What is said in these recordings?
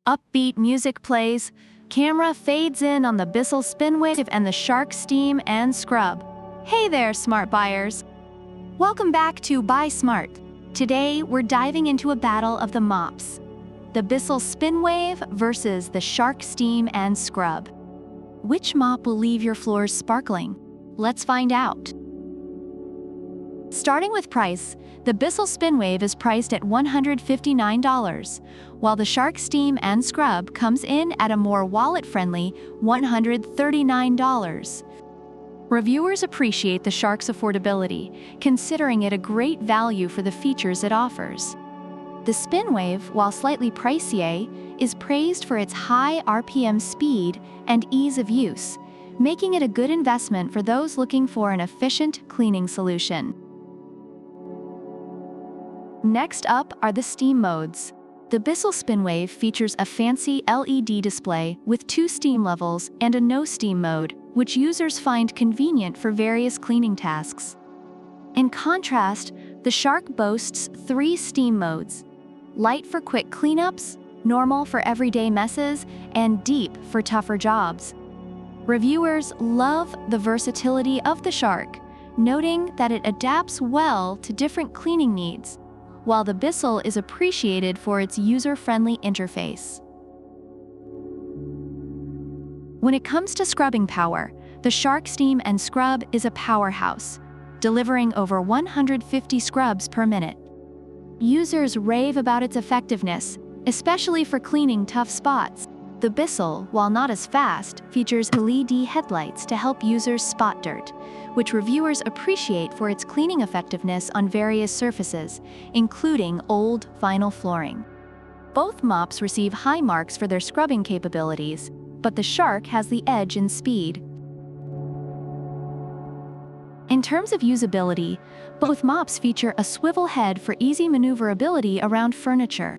Upbeat music plays, camera fades in on the BISSELL SpinWave and the Shark Steam and Scrub. Hey there, smart buyers! Welcome back to Buy Smart. Today, we're diving into a battle of the mops. The BISSELL SpinWave versus the Shark Steam and Scrub. Which mop will leave your floors sparkling? Let's find out. Starting with price, the BISSELL SpinWave is priced at $159, while the Shark Steam and Scrub comes in at a more wallet-friendly $139. Reviewers appreciate the Shark's affordability, considering it a great value for the features it offers. The SpinWave, while slightly pricier, is praised for its high RPM speed and ease of use, making it a good investment for those looking for an efficient cleaning solution. Next up are the steam modes. The BISSELL SpinWave features a fancy LED display with 2 steam levels and a no-steam mode, which users find convenient for various cleaning tasks. In contrast, the Shark boasts 3 steam modes: light for quick cleanups, normal for everyday messes, and deep for tougher jobs. Reviewers love the versatility of the Shark, noting that it adapts well to different cleaning needs, while the BISSELL is appreciated for its user-friendly interface. When it comes to scrubbing power, the Shark Steam and Scrub is a powerhouse, delivering over 150 scrubs per minute. Users rave about its effectiveness, especially for cleaning tough spots. The BISSELL, while not as fast, features LED headlights to help users spot dirt, which reviewers appreciate for its cleaning effectiveness on various surfaces, including old vinyl flooring. Both mops receive high marks for their scrubbing capabilities, but the Shark has the edge in speed. In terms of usability, both mops feature a swivel head for easy maneuverability around furniture.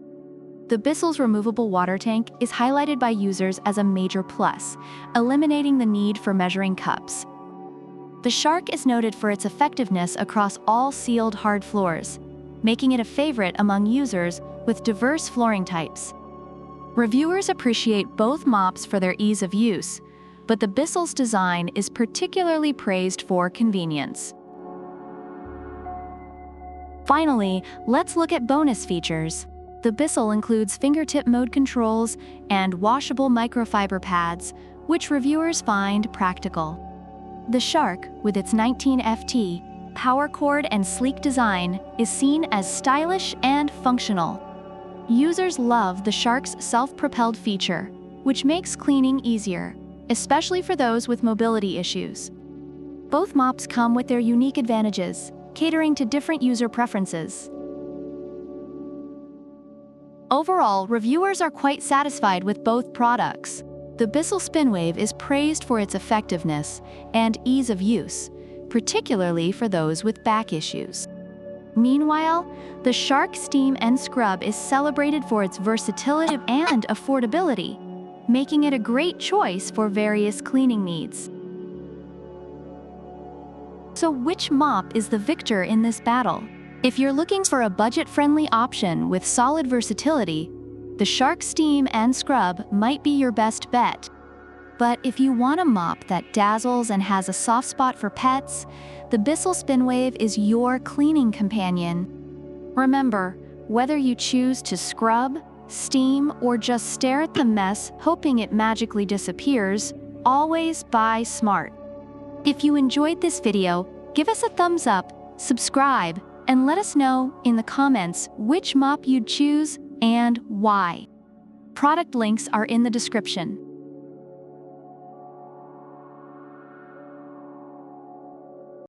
The BISSELL's removable water tank is highlighted by users as a major plus, eliminating the need for measuring cups. The Shark is noted for its effectiveness across all sealed hard floors, making it a favorite among users with diverse flooring types. Reviewers appreciate both mops for their ease of use, but the BISSELL's design is particularly praised for convenience. Finally, let's look at bonus features. The BISSELL includes fingertip mode controls and washable microfiber pads, which reviewers find practical. The Shark, with its 19FT, power cord and sleek design, is seen as stylish and functional. Users love the Shark's self-propelled feature, which makes cleaning easier, especially for those with mobility issues. Both mops come with their unique advantages, catering to different user preferences. Overall, reviewers are quite satisfied with both products. The BISSELL SpinWave is praised for its effectiveness and ease of use, particularly for those with back issues. Meanwhile, the Shark Steam and Scrub is celebrated for its versatility and affordability, making it a great choice for various cleaning needs. So which mop is the victor in this battle? If you're looking for a budget-friendly option with solid versatility, the Shark Steam and Scrub might be your best bet. But if you want a mop that dazzles and has a soft spot for pets, the BISSELL SpinWave is your cleaning companion. Remember, whether you choose to scrub, steam, or just stare at the mess hoping it magically disappears, always buy smart. If you enjoyed this video, give us a thumbs up, subscribe, and let us know in the comments which mop you'd choose and why. Product links are in the description.